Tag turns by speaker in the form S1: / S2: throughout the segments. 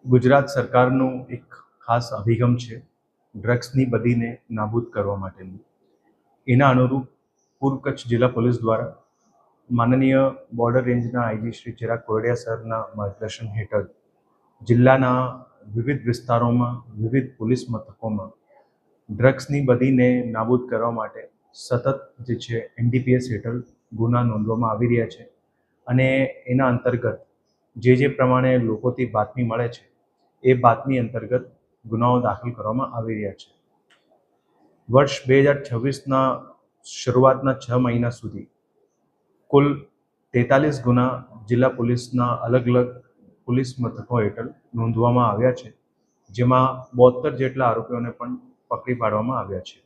S1: ગુજરાત સરકારનું એક ખાસ અભિગમ છે ડ્રગ્સની બદીને નાબૂદ કરવા માટેનું. એના અનુરૂપ પૂર્વ કચ્છ જિલ્લા પોલીસ દ્વારા માનનીય બોર્ડર રેન્જના આઈજી શ્રી ચિરાગ કોરડિયા સરના માર્ગદર્શન હેઠળ જિલ્લાના વિવિધ વિસ્તારોમાં વિવિધ પોલીસ મથકોમાં ડ્રગ્સની બદીને નાબૂદ કરવા માટે સતત જે છે એનડીપીએસ હેઠળ ગુના નોંધવામાં આવી રહ્યા છે અને એના અંતર્ગત જે પ્રમાણે લોકોથી બાતમી મળે છે એ બાતમી અંતર્ગત ગુનાઓ દાખલ કરવામાં આવી રહ્યા છે. વર્ષ 2026ના શરૂઆતના 6 મહિના સુધી કુલ 43 ગુના જિલ્લા પોલીસના અલગ અલગ પોલીસ મથકો હેઠળ નોંધવામાં આવ્યા છે, જેમાં 72 જેટલા આરોપીઓને પણ પકડી પાડવામાં આવ્યા છે.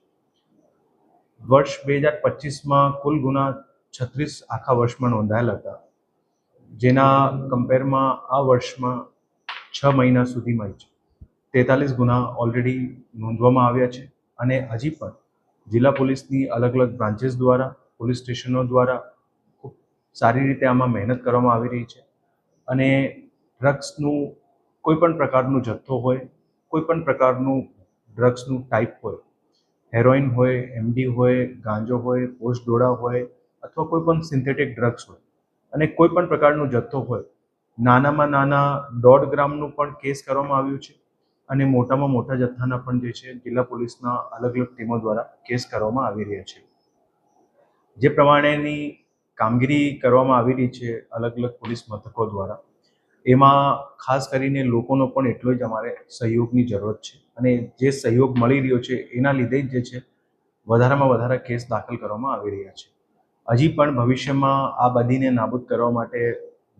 S1: વર્ષ 2025માં કુલ ગુના 36 આખા વર્ષમાં નોંધાયેલા હતા, જેના કમ્પેરમાં આ વર્ષમાં 6 મહિના સુધીમાં જ 43 ગુના ઓલરેડી નોંધવામાં આવ્યા છે અને હજી પણ જિલ્લા પોલીસની અલગ અલગ બ્રાન્ચીસ દ્વારા, પોલીસ સ્ટેશનો દ્વારા ખૂબ સારી રીતે આમાં મહેનત કરવામાં આવી રહી છે અને ડ્રગ્સનું કોઈ પણ પ્રકારનું જથ્થો હોય, કોઈ પણ પ્રકારનું ડ્રગ્સનું ટાઈપ હોય, હેરોઇન હોય, એમડી હોય, ગાંજો હોય, પોસ્ટ ડોડા હોય અથવા કોઈ પણ સિન્થેટિક ડ્રગ્સ હોય અને કોઈ પણ પ્રકારનો જથ્થો હોય, નાનામાં નાના 1.5 ગ્રામનું પણ કેસ કરવામાં આવ્યું છે અને મોટામાં મોટા જથ્થાના પણ જે છે જિલ્લા પોલીસના અલગ અલગ ટીમો દ્વારા કેસ કરવામાં આવી રહ્યા છે. જે પ્રમાણેની કામગીરી કરવામાં આવી રહી છે અલગ અલગ પોલીસ મથકો દ્વારા, એમાં ખાસ કરીને લોકોનો પણ એટલો જ અમારે સહયોગની જરૂરત છે અને જે સહયોગ મળી રહ્યો છે એના લીધે જ જે છે વધારેમાં વધારે કેસ દાખલ કરવામાં આવી રહ્યા છે. હજી પણ ભવિષ્યમાં આ બદીને નાબૂદ કરવા માટે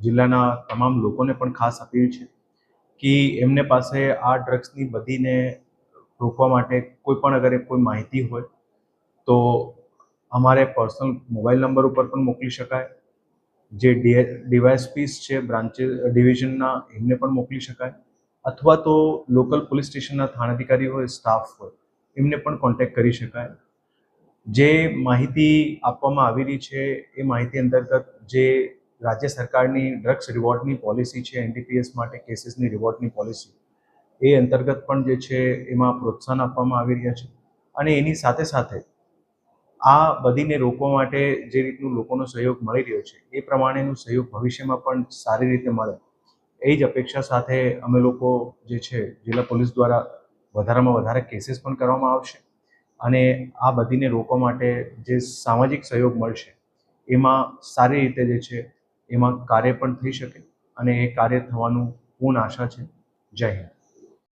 S1: જિલ્લાના તમામ લોકોને પણ ખાસ અપીલ છે કે એમને પાસે આ ડ્રગ્સની બદીને રોકવા માટે કોઈ પણ અગર કોઈ માહિતી હોય તો અમારે પર્સનલ મોબાઈલ નંબર ઉપર પણ મોકલી શકાય, જે ડીવાયએસપીસ છે બ્રાન્ચીસ ડિવિઝનના એમને પણ મોકલી શકાય અથવા તો લોકલ પોલીસ સ્ટેશનના થાણાધિકારી હોય, સ્ટાફ હોય, એમને પણ કોન્ટેક્ટ કરી શકાય. જે માહિતી આપવામાં આવી રહી છે એ માહિતી અંતર્ગત જે રાજ્ય સરકારની ડ્રગ્સ રિવોર્ડની પોલિસી છે, એનડીપીએસ માટે કેસીસની રિવોર્ડની પોલિસી, એ અંતર્ગત પણ જે છે એમાં પ્રોત્સાહન આપવામાં આવી રહ્યા છે અને એની સાથે સાથે આ બદીને રોકવા માટે જે રીતનું લોકોનો સહયોગ મળી રહ્યો છે એ પ્રમાણેનું સહયોગ ભવિષ્યમાં પણ સારી રીતે મળે એ જ અપેક્ષા સાથે અમે લોકો જે છે જિલ્લા પોલીસ દ્વારા વધારેમાં વધારે કેસીસ પણ કરવામાં આવશે અને આ બદીને રોકવા માટે જે સામાજિક સહયોગ મળશે એમાં સારી રીતે જે છે એમાં કાર્ય પણ થઈ શકે અને એ કાર્ય થવાનું પૂર્ણ આશા છે. જય હિન્દ.